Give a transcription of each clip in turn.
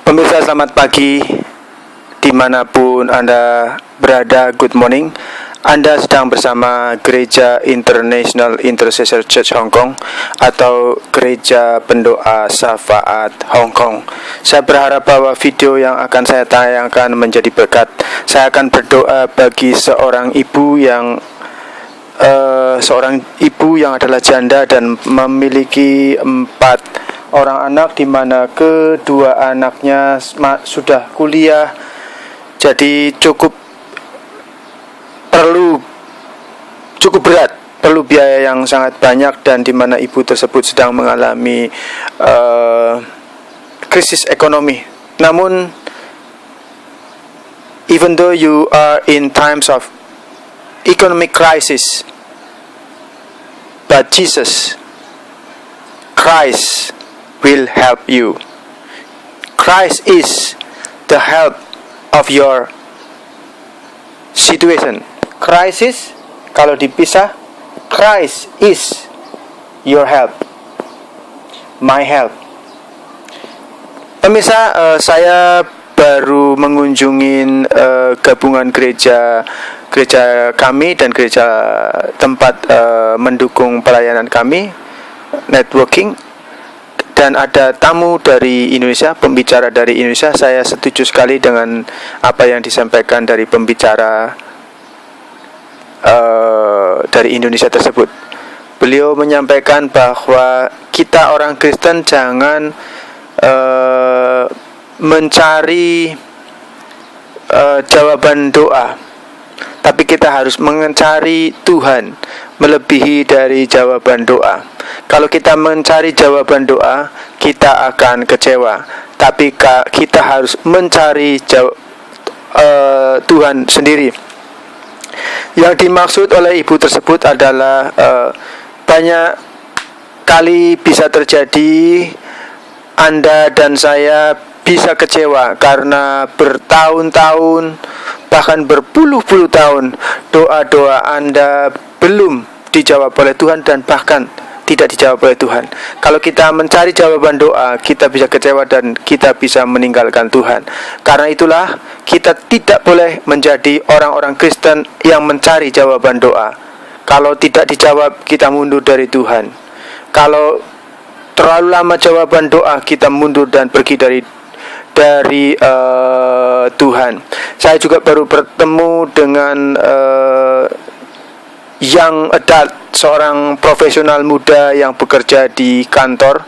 Pemirsa, selamat pagi dimanapun Anda berada. Good morning. Anda sedang bersama Gereja International Intercessor Church Hong Kong atau Gereja Pendoa Syafaat Hong Kong. Saya berharap bahwa video yang akan saya tayangkan menjadi berkat. Saya akan berdoa bagi seorang ibu yang adalah janda dan memiliki 4 orang anak, di mana kedua anaknya sudah kuliah. Jadi cukup berat, perlu biaya yang sangat banyak, dan di mana ibu tersebut sedang mengalami krisis ekonomi. Namun, even though you are in times of economic crisis, but Christ will help you. Christ is the help of your situation. Crisis, kalau dipisah, Christ is your help, my help. Pemirsa, saya baru mengunjungi gabungan gereja kami dan gereja tempat mendukung pelayanan kami, networking, dan ada tamu dari Indonesia, pembicara dari Indonesia. Saya setuju sekali dengan apa yang disampaikan dari pembicara dari Indonesia tersebut. Beliau menyampaikan bahwa kita orang Kristen jangan mencari jawaban doa, tapi kita harus mencari Tuhan melebihi dari jawaban doa. Kalau kita mencari jawaban doa, kita akan kecewa. Tapi kita harus mencari Tuhan sendiri. Yang dimaksud oleh ibu tersebut adalah banyak kali bisa terjadi Anda dan saya bisa kecewa karena bertahun-tahun, bahkan berpuluh-puluh tahun doa-doa Anda belum dijawab oleh Tuhan, dan bahkan tidak dijawab oleh Tuhan. Kalau kita mencari jawaban doa, kita bisa kecewa dan kita bisa meninggalkan Tuhan. Karena itulah kita tidak boleh menjadi orang-orang Kristen yang mencari jawaban doa. Kalau tidak dijawab, kita mundur dari Tuhan. Kalau terlalu lama jawaban doa, kita mundur dan pergi dari Tuhan. Saya juga baru bertemu dengan young adult, seorang profesional muda yang bekerja di kantor.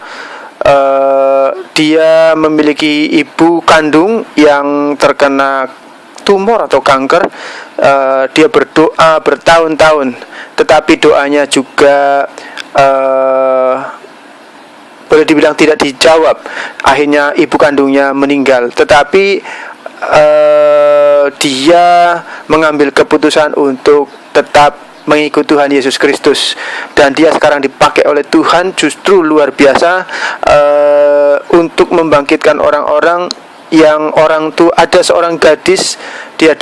Dia memiliki ibu kandung yang terkena tumor atau kanker. Dia berdoa bertahun-tahun, tetapi doanya juga boleh dibilang tidak dijawab. Akhirnya ibu kandungnya meninggal, tetapi dia mengambil keputusan untuk tetap mengikut Tuhan Yesus Kristus, dan dia sekarang dipakai oleh Tuhan justru luar biasa untuk membangkitkan orang-orang yang orang tuh. Ada seorang gadis, dia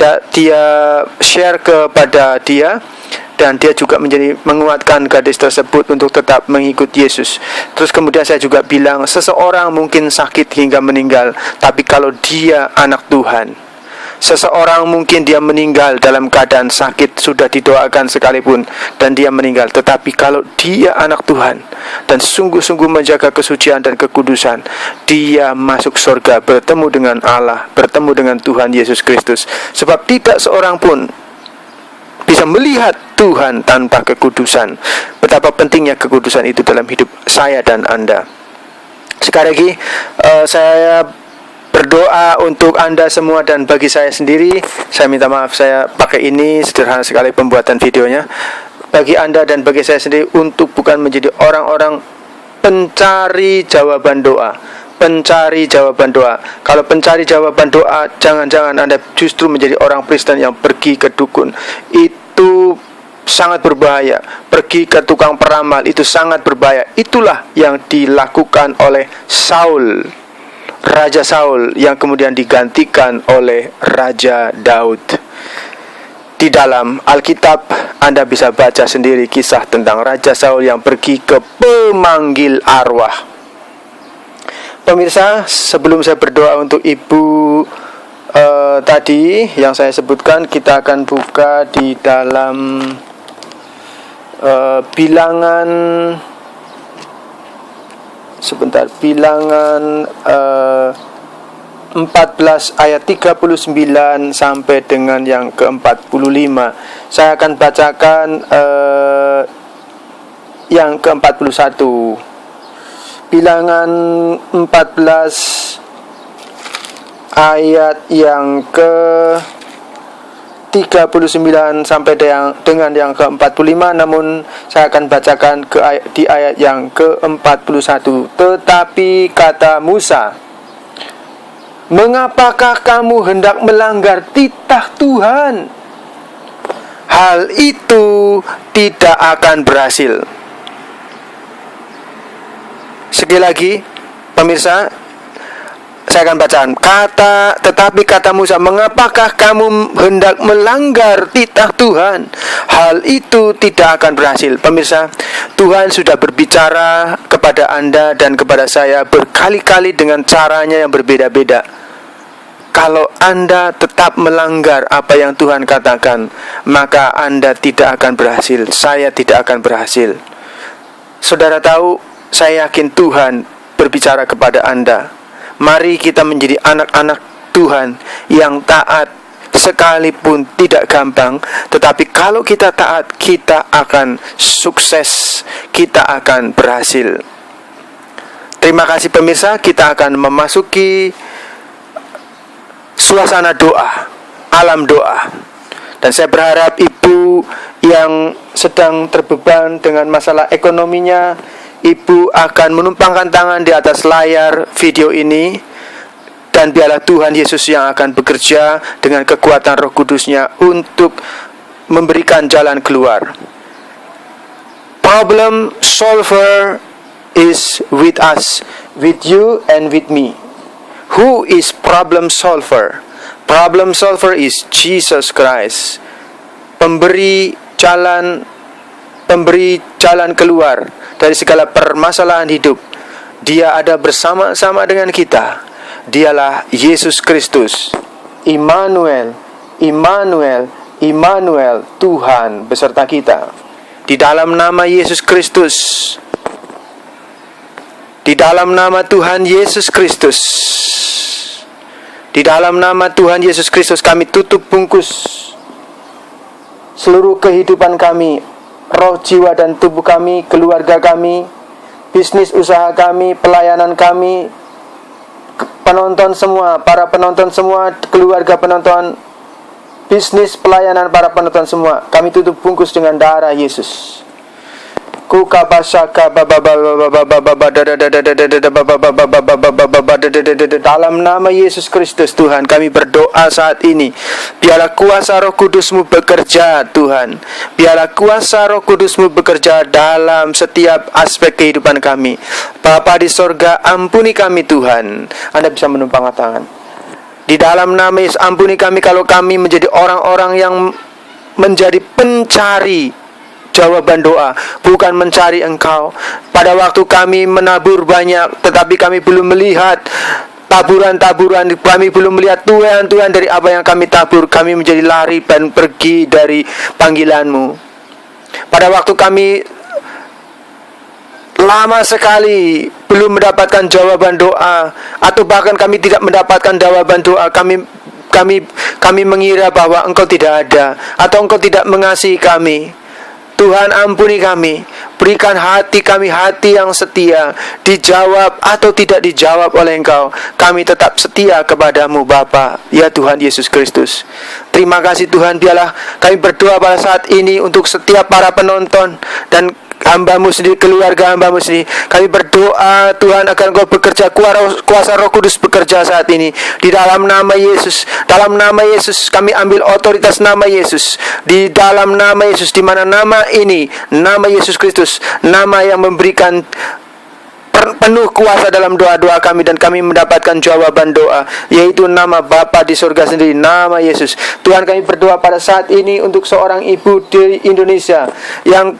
share kepada dia, dan dia juga menguatkan gadis tersebut untuk tetap mengikut Yesus. Terus kemudian saya juga bilang, seseorang mungkin sakit hingga meninggal, tapi kalau dia anak Tuhan. Seseorang mungkin dia meninggal dalam keadaan sakit, sudah didoakan sekalipun, dan dia meninggal. Tetapi kalau dia anak Tuhan dan sungguh-sungguh menjaga kesucian dan kekudusan, dia masuk surga, bertemu dengan Allah, bertemu dengan Tuhan Yesus Kristus. Sebab tidak seorang pun bisa melihat Tuhan tanpa kekudusan. Betapa pentingnya kekudusan itu dalam hidup saya dan Anda. Sekali lagi, saya berdoa untuk Anda semua dan bagi saya sendiri. Saya minta maaf, saya pakai ini sederhana sekali pembuatan videonya. Bagi Anda dan bagi saya sendiri, untuk bukan menjadi orang-orang pencari jawaban doa. Kalau pencari jawaban doa, jangan-jangan Anda justru menjadi orang Kristen yang pergi ke dukun. Itu sangat berbahaya. Pergi ke tukang peramal, itu sangat berbahaya. Itulah yang dilakukan oleh Raja Saul, yang kemudian digantikan oleh Raja Daud. Di dalam Alkitab Anda bisa baca sendiri kisah tentang Raja Saul yang pergi ke pemanggil arwah. Pemirsa, sebelum saya berdoa untuk ibu tadi yang saya sebutkan, kita akan buka di dalam bilangan bilangan 14 ayat 39 sampai dengan yang ke-45. Saya akan bacakan yang ke-41. Bilangan 14 ayat yang ke-39 sampai dengan yang ke-45, namun saya akan bacakan di ayat yang ke-41. Tetapi kata Musa, "Mengapakah kamu hendak melanggar titah Tuhan? Hal itu tidak akan berhasil." Sekali lagi, pemirsa, saya akan bacakan. Tetapi kata Musa, "Mengapakah kamu hendak melanggar titah Tuhan? Hal itu tidak akan berhasil." Pemirsa, Tuhan sudah berbicara kepada Anda dan kepada saya berkali-kali dengan caranya yang berbeda-beda. Kalau Anda tetap melanggar apa yang Tuhan katakan, maka Anda tidak akan berhasil. Saya tidak akan berhasil. Saudara tahu, saya yakin Tuhan berbicara kepada Anda. Mari kita menjadi anak-anak Tuhan yang taat, sekalipun tidak gampang. Tetapi kalau kita taat, kita akan sukses, kita akan berhasil. Terima kasih pemirsa, kita akan memasuki suasana doa, alam doa. Dan saya berharap ibu yang sedang terbeban dengan masalah ekonominya, ibu akan menumpangkan tangan di atas layar video ini, dan biarlah Tuhan Yesus yang akan bekerja dengan kekuatan Roh Kudus-Nya untuk memberikan jalan keluar. Problem solver is with us, with you and with me. Who is problem solver? Problem solver is Jesus Christ. Pemberi jalan keluar dari segala permasalahan hidup. Dia ada bersama-sama dengan kita. Dialah Yesus Kristus. Immanuel, Immanuel, Immanuel, Tuhan beserta kita. Di dalam nama Yesus Kristus, di dalam nama Tuhan Yesus Kristus, di dalam nama Tuhan Yesus Kristus, kami tutup bungkus seluruh kehidupan kami, roh, jiwa, dan tubuh kami, keluarga kami, bisnis usaha kami, pelayanan kami, penonton semua, para penonton semua, keluarga penonton, bisnis, pelayanan, para penonton semua, kami tutup bungkus dengan darah Yesus. Dalam nama Yesus Kristus Tuhan, kami berdoa saat ini. Biarlah kuasa Roh Kudus-Mu bekerja Tuhan. Biarlah kuasa Roh Kudus-Mu bekerja dalam setiap aspek kehidupan kami. Bapa di sorga, ampuni kami Tuhan. Anda bisa menumpang tangan. Di dalam nama Yesus, ampuni kami kalau kami menjadi orang-orang yang menjadi pencari jawaban doa, bukan mencari Engkau. Pada waktu kami menabur banyak, tetapi kami belum melihat taburan-taburan, kami belum melihat tuhan-tuhan dari apa yang kami tabur. Kami menjadi lari dan pergi dari panggilan-Mu. Pada waktu kami lama sekali belum mendapatkan jawaban doa, atau bahkan kami tidak mendapatkan jawaban doa, kami mengira bahwa Engkau tidak ada, atau Engkau tidak mengasihi kami. Tuhan, ampuni kami. Berikan hati kami hati yang setia. Dijawab atau tidak dijawab oleh Engkau, kami tetap setia kepadamu Bapa, ya Tuhan Yesus Kristus. Terima kasih Tuhan. Biarlah kami berdoa pada saat ini untuk setiap para penonton dan hamba-Mu sendiri, keluarga hamba-Mu sendiri. Kami berdoa Tuhan agar Engkau bekerja, kuasa Roh Kudus bekerja saat ini. Di dalam nama Yesus, dalam nama Yesus kami ambil otoritas nama Yesus. Di dalam nama Yesus, di mana nama ini, nama Yesus Kristus, nama yang memberikan penuh kuasa dalam doa-doa kami, dan kami mendapatkan jawaban doa, yaitu nama Bapa di surga sendiri, nama Yesus. Tuhan, kami berdoa pada saat ini untuk seorang ibu di Indonesia yang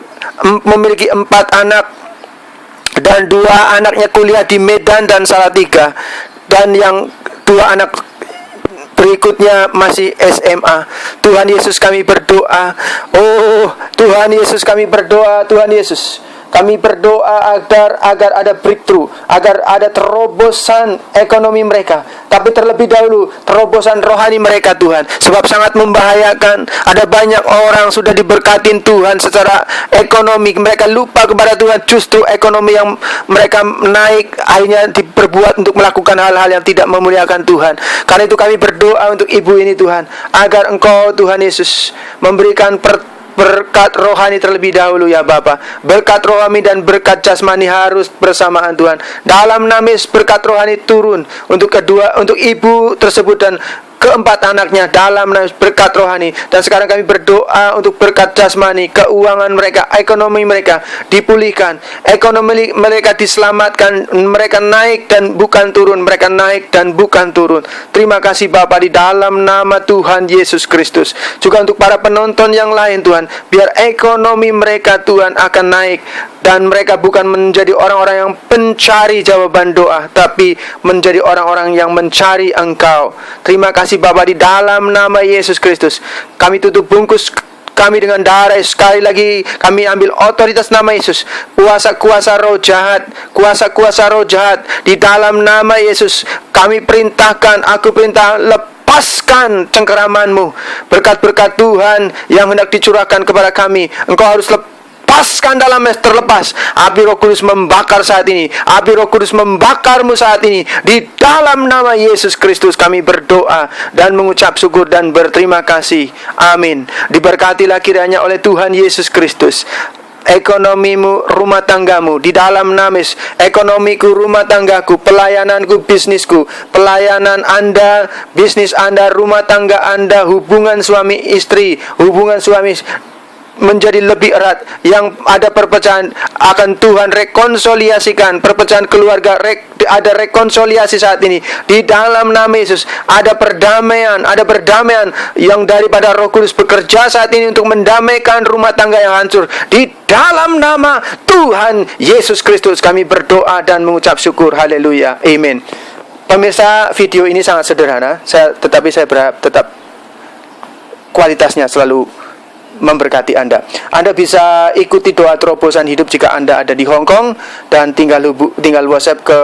memiliki 4 anak dan 2 anaknya kuliah di Medan dan Salatiga, dan yang 2 anak berikutnya masih SMA. Tuhan Yesus, kami berdoa. Oh Tuhan Yesus, kami berdoa. Tuhan Yesus, kami berdoa agar ada breakthrough, agar ada terobosan ekonomi mereka, tapi terlebih dahulu terobosan rohani mereka Tuhan, sebab sangat membahayakan. Ada banyak orang sudah diberkatin Tuhan secara ekonomi, mereka lupa kepada Tuhan, justru ekonomi yang mereka naik akhirnya diperbuat untuk melakukan hal-hal yang tidak memuliakan Tuhan. Karena itu kami berdoa untuk ibu ini Tuhan, agar Engkau Tuhan Yesus memberikan berkat rohani terlebih dahulu ya Bapa. Berkat rohani dan berkat jasmani harus bersamaan Tuhan. Dalam nama Yesus, berkat rohani turun untuk ibu tersebut dan keempat anaknya dalam berkat rohani. Dan sekarang kami berdoa untuk berkat jasmani, keuangan mereka, ekonomi mereka dipulihkan, ekonomi mereka diselamatkan, mereka naik dan bukan turun, mereka naik dan bukan turun. Terima kasih Bapa, di dalam nama Tuhan Yesus Kristus. Juga untuk para penonton yang lain Tuhan, biar ekonomi mereka Tuhan akan naik, dan mereka bukan menjadi orang-orang yang pencari jawaban doa, tapi menjadi orang-orang yang mencari Engkau. Terima kasih Bapa, di dalam nama Yesus Kristus. Kami tutup bungkus kami dengan darah. Sekali lagi kami ambil otoritas nama Yesus, kuasa-kuasa roh jahat, kuasa-kuasa roh jahat, di dalam nama Yesus kami perintahkan, aku perintah, lepaskan cengkeramanmu. Berkat-berkat Tuhan yang hendak dicurahkan kepada kami, Engkau harus lepaskan dalam terlepas. Api Roh Kudus membakar saat ini. Api Roh Kudus membakarmu saat ini. Di dalam nama Yesus Kristus kami berdoa dan mengucap syukur dan berterima kasih. Amin. Diberkatilah kiranya oleh Tuhan Yesus Kristus ekonomimu, rumah tanggamu, di dalam nama Yesus. Ekonomiku, rumah tanggaku, pelayananku, bisnisku, pelayanan Anda, bisnis Anda, rumah tangga Anda, hubungan suami istri, hubungan suami menjadi lebih erat. Yang ada perpecahan akan Tuhan rekonsiliasikan. Perpecahan keluarga ada rekonsiliasi saat ini di dalam nama Yesus. Ada perdamaian yang daripada Roh Kudus bekerja saat ini untuk mendamaikan rumah tangga yang hancur. Di dalam nama Tuhan Yesus Kristus kami berdoa dan mengucap syukur. Haleluya. Amin. Pemirsa, video ini sangat sederhana, tetapi saya berharap tetap kualitasnya selalu memberkati Anda. Anda bisa ikuti doa terobosan hidup jika Anda ada di Hong Kong, dan tinggal WhatsApp ke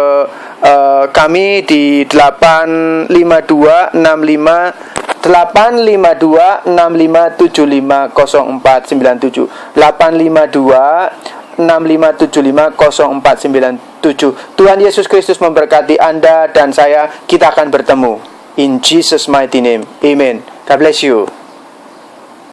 kami di 85265750497, 85265750497. Tuhan Yesus Kristus memberkati Anda dan saya. Kita akan bertemu in Jesus mighty name. Amen. God bless you.